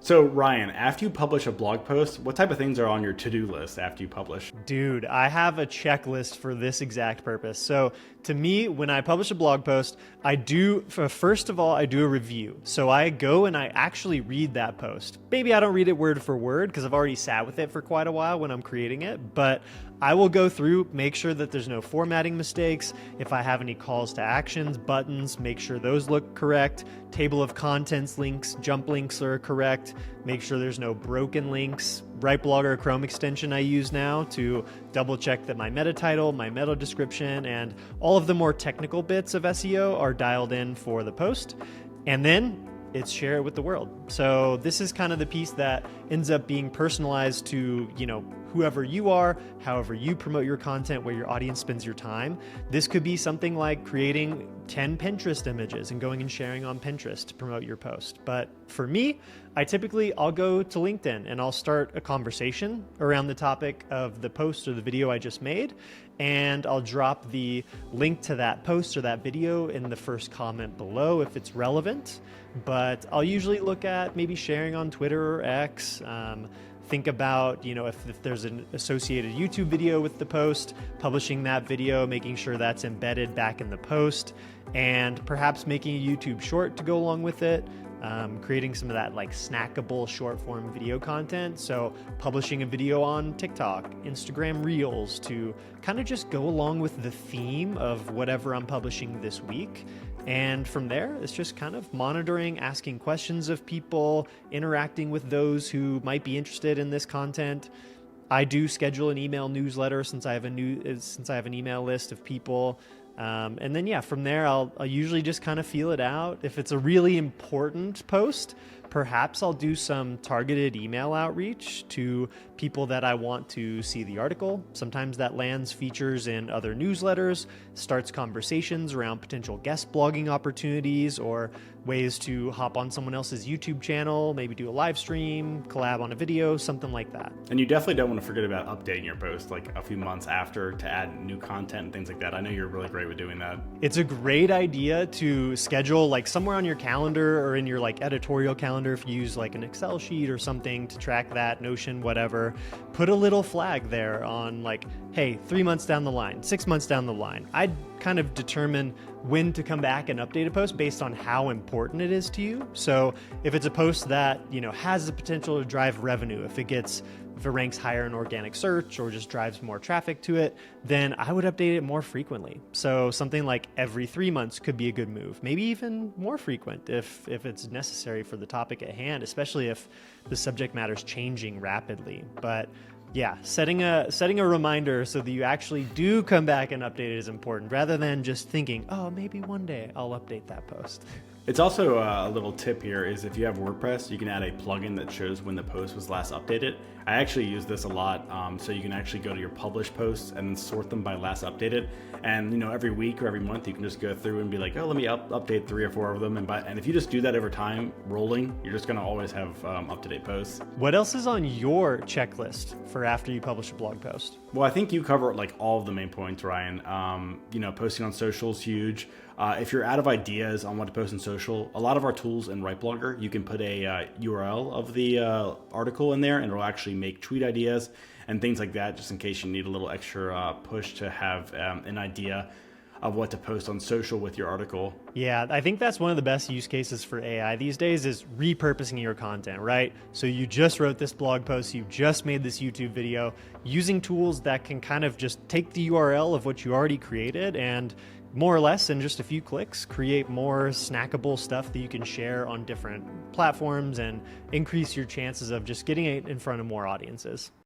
So Ryan, after you publish a blog post, what type of things are on your to-do list after you publish? Dude, I have a checklist for this exact purpose. So to me, when I publish a blog post, first of all, I do a review. So I go and I actually read that post. Maybe I don't read it word for word because I've already sat with it for quite a while when I'm creating it, but I will go through, make sure that there's no formatting mistakes. If I have any calls to actions, buttons, make sure those look correct. Table of contents links, jump links are correct. Make sure there's no broken links. RightBlogger Chrome extension I use now to double check that my meta title, my meta description, and all of the more technical bits of SEO are dialed in for the post. And then it's share it with the world. So this is kind of the piece that ends up being personalized to, whoever you are, however you promote your content, where your audience spends your time. This could be something like creating 10 Pinterest images and going and sharing on Pinterest to promote your post. But for me, I'll go to LinkedIn and I'll start a conversation around the topic of the post or the video I just made. And I'll drop the link to that post or that video in the first comment below if it's relevant. But I'll usually look at maybe sharing on Twitter or X. Think about, if there's an associated YouTube video with the post, publishing that video, making sure that's embedded back in the post, and perhaps making a YouTube short to go along with it. Creating some of that like snackable short form video content. So publishing a video on TikTok, Instagram Reels to kind of just go along with the theme of whatever I'm publishing this week. And from there, it's just kind of monitoring, asking questions of people, interacting with those who might be interested in this content. I do schedule an email newsletter since I have an email list of people. And then, from there, I'll usually just kind of feel it out. If it's a really important post, perhaps I'll do some targeted email outreach to people that I want to see the article. Sometimes that lands features in other newsletters, starts conversations around potential guest blogging opportunities or ways to hop on someone else's YouTube channel, maybe do a live stream, collab on a video, something like that. And you definitely don't want to forget about updating your post like a few months after to add new content and things like that. I know you're really great with doing that. It's a great idea to schedule like somewhere on your calendar or in your like editorial calendar if you use like an Excel sheet or something to track that, Notion, whatever. Put a little flag there on like, hey, 3 months down the line, 6 months down the line. I'd kind of determine when to come back and update a post based on how important it is to you. So if it's a post that, has the potential to drive revenue, if it ranks higher in organic search or just drives more traffic to it, then I would update it more frequently. So something like every 3 months could be a good move, maybe even more frequent if it's necessary for the topic at hand, especially if the subject matter is changing rapidly. But yeah, setting a reminder so that you actually do come back and update it is important rather than just thinking, oh, maybe one day I'll update that post. It's also a little tip here is if you have WordPress, you can add a plugin that shows when the post was last updated. I actually use this a lot, so you can actually go to your published posts and then sort them by last updated. And every week or every month, you can just go through and be like, oh, let me update 3 or 4 of them. And if you just do that over time, rolling, you're just going to always have up-to-date posts. What else is on your checklist for after you publish a blog post? Well, I think you cover like all of the main points, Ryan. Posting on social is huge. If you're out of ideas on what to post on social, a lot of our tools in RightBlogger, you can put a URL of the article in there and it'll actually make tweet ideas and things like that, just in case you need a little extra push to have an idea of what to post on social with your article. Yeah, I think that's one of the best use cases for AI these days is repurposing your content, right? So you just wrote this blog post, you just made this YouTube video, using tools that can kind of just take the URL of what you already created and more or less in just a few clicks, create more snackable stuff that you can share on different platforms and increase your chances of just getting it in front of more audiences.